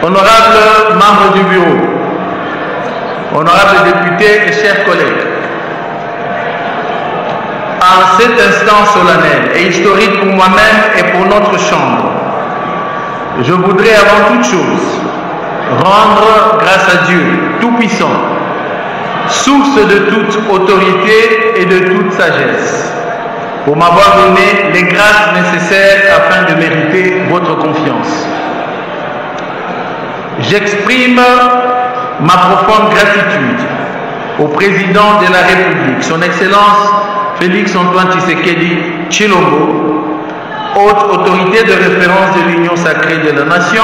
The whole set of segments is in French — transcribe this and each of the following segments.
Honorables membres du bureau, honorables députés et chers collègues, en cet instant solennel et historique pour moi-même et pour notre Chambre, je voudrais avant toute chose rendre grâce à Dieu Tout-Puissant, source de toute autorité et de toute sagesse, pour m'avoir donné les grâces nécessaires afin de mériter votre confiance. J'exprime ma profonde gratitude au Président de la République, Son Excellence Félix Antoine Tshisekedi Tshilombo, haute autorité de référence de l'Union sacrée de la Nation,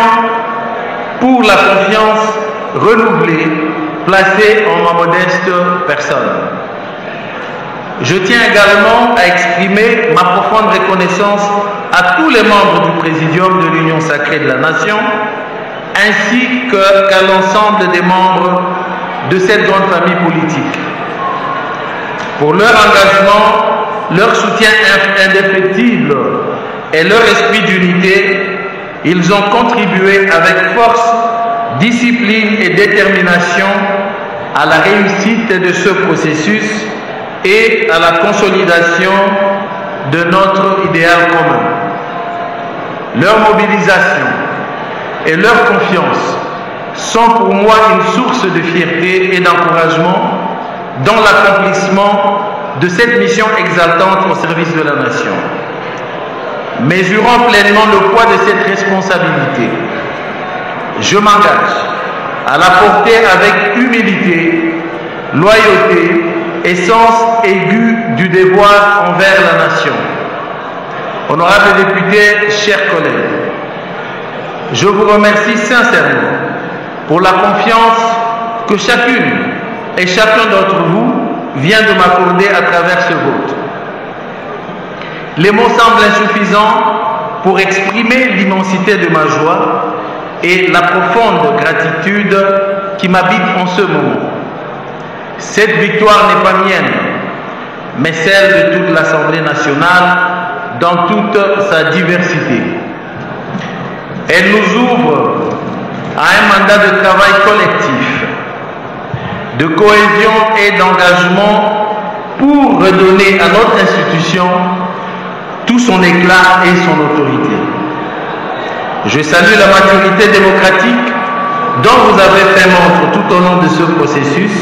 pour la confiance renouvelée placée en ma modeste personne. Je tiens également à exprimer ma profonde reconnaissance à tous les membres du Présidium de l'Union sacrée de la Nation, ainsi qu'à l'ensemble des membres de cette grande famille politique. Pour leur engagement, leur soutien indéfectible et leur esprit d'unité, ils ont contribué avec force, discipline et détermination à la réussite de ce processus et à la consolidation de notre idéal commun. Leur mobilisation et leur confiance sont pour moi une source de fierté et d'encouragement dans l'accomplissement de cette mission exaltante au service de la nation. Mesurant pleinement le poids de cette responsabilité, je m'engage à la porter avec humilité, loyauté et sens aigu du devoir envers la nation. Honorables députés, chers collègues, je vous remercie sincèrement pour la confiance que chacune et chacun d'entre vous vient de m'accorder à travers ce vote. Les mots semblent insuffisants pour exprimer l'immensité de ma joie et la profonde gratitude qui m'habite en ce moment. Cette victoire n'est pas mienne, mais celle de toute l'Assemblée nationale dans toute sa diversité. Elle nous ouvre à un mandat de travail collectif, de cohésion et d'engagement pour redonner à notre institution tout son éclat et son autorité. Je salue la maturité démocratique dont vous avez fait montre tout au long de ce processus,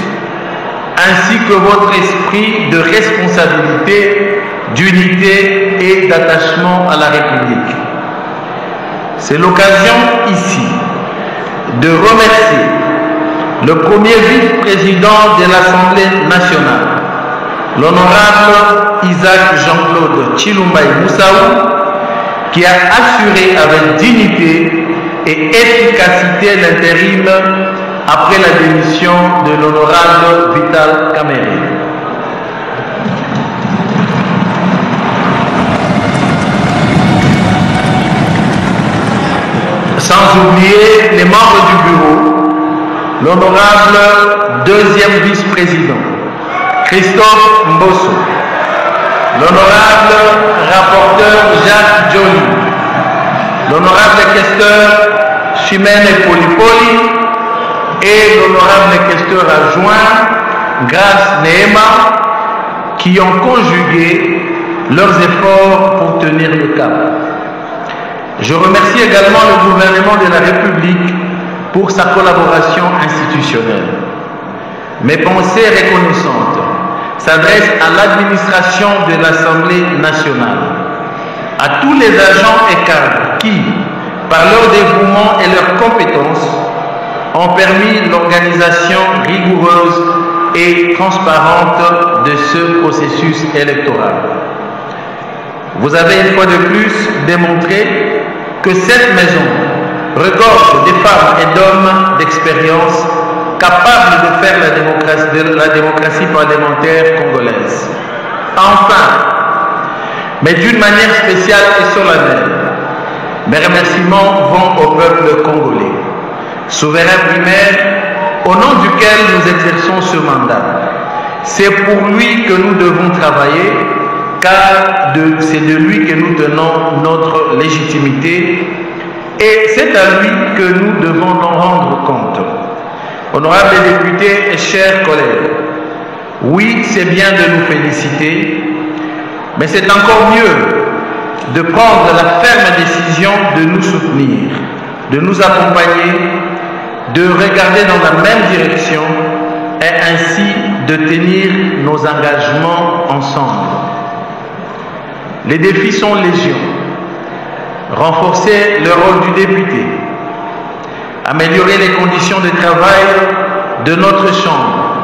ainsi que votre esprit de responsabilité, d'unité et d'attachement à la République. C'est l'occasion ici de remercier le premier vice-président de l'Assemblée nationale, l'honorable Isaac Jean-Claude Tshilumba Moussaou, qui a assuré avec dignité et efficacité l'intérim après la démission de l'honorable Vital Kamerhe. Sans oublier les membres du bureau, l'honorable deuxième vice-président, Christophe Mbosso, l'honorable rapporteur Jacques Joly, l'honorable questeur Chimène Polipoli et l'honorable questeur adjoint Grace Nehema, qui ont conjugué leurs efforts pour tenir le cap. Je remercie également le gouvernement de la République pour sa collaboration institutionnelle. Mes pensées reconnaissantes s'adressent à l'administration de l'Assemblée nationale, à tous les agents et cadres qui, par leur dévouement et leurs compétences, ont permis l'organisation rigoureuse et transparente de ce processus électoral. Vous avez une fois de plus démontré que cette maison regorge des femmes et d'hommes d'expérience capables de faire la démocratie parlementaire congolaise. Enfin, mais d'une manière spéciale et solennelle, mes remerciements vont au peuple congolais, souverain primaire, au nom duquel nous exerçons ce mandat. C'est pour lui que nous devons travailler, car c'est de lui que nous tenons notre légitimité Et c'est à lui que nous devons nous rendre compte. Honorables députés et chers collègues, oui, c'est bien de nous féliciter, mais c'est encore mieux de prendre la ferme décision de nous soutenir, de nous accompagner, de regarder dans la même direction et ainsi de tenir nos engagements ensemble. Les défis sont légion. Renforcer le rôle du député, améliorer les conditions de travail de notre Chambre,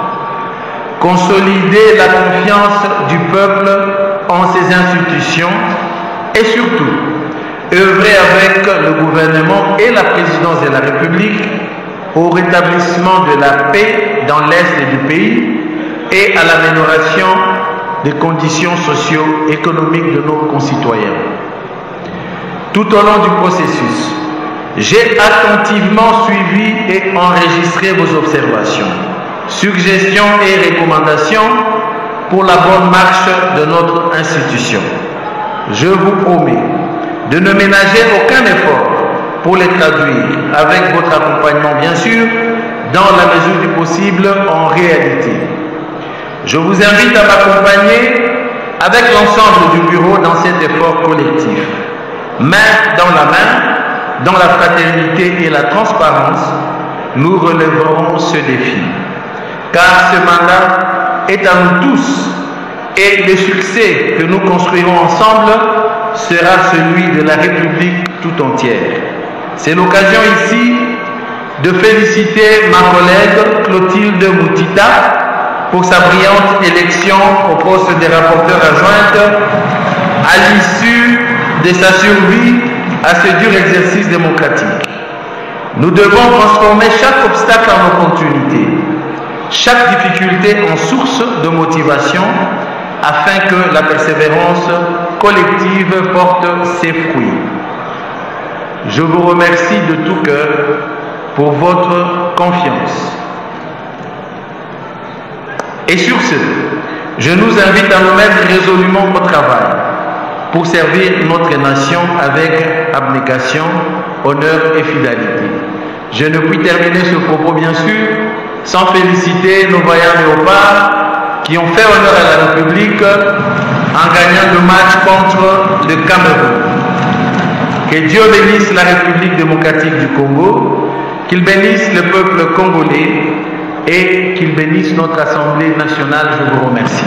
consolider la confiance du peuple en ses institutions et surtout œuvrer avec le gouvernement et la présidence de la République au rétablissement de la paix dans l'Est du pays et à l'amélioration des conditions socio-économiques de nos concitoyens. Tout au long du processus, j'ai attentivement suivi et enregistré vos observations, suggestions et recommandations pour la bonne marche de notre institution. Je vous promets de ne ménager aucun effort pour les traduire, avec votre accompagnement bien sûr, dans la mesure du possible en réalité. Je vous invite à m'accompagner avec l'ensemble du bureau dans cet effort collectif. Main dans la main, dans la fraternité et la transparence, nous relèverons ce défi. Car ce mandat est à nous tous et le succès que nous construirons ensemble sera celui de la République tout entière. C'est l'occasion ici de féliciter ma collègue Clotilde Moutita pour sa brillante élection au poste de rapporteur adjointe à l'issue de sa survie à ce dur exercice démocratique. Nous devons transformer chaque obstacle en opportunité, chaque difficulté en source de motivation afin que la persévérance collective porte ses fruits. Je vous remercie de tout cœur pour votre confiance. Et sur ce, je nous invite à nous mettre résolument au travail pour servir notre nation avec abnégation, honneur et fidélité. Je ne puis terminer ce propos, bien sûr, sans féliciter nos vaillants léopards qui ont fait honneur à la République en gagnant le match contre le Cameroun. Que Dieu bénisse la République démocratique du Congo, qu'il bénisse le peuple congolais et qu'il bénisse notre Assemblée nationale. Je vous remercie.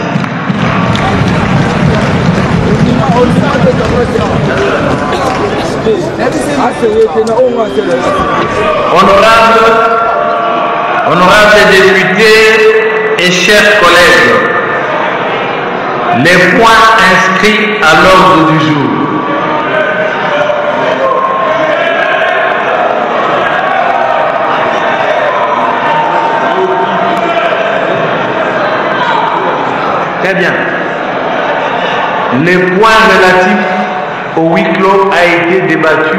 Honorables députés et chers collègues, les points inscrits à l'ordre du jour. Très bien. Les points relatifs au huis clos a été débattu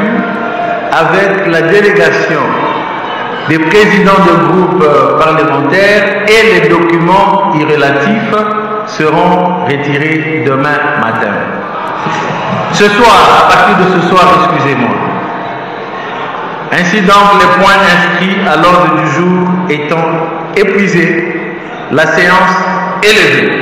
avec la délégation des présidents de groupes parlementaires et les documents y relatifs seront retirés demain matin. Ce soir, à partir de ce soir, excusez-moi. Ainsi donc, les points inscrits à l'ordre du jour étant épuisés, la séance est levée.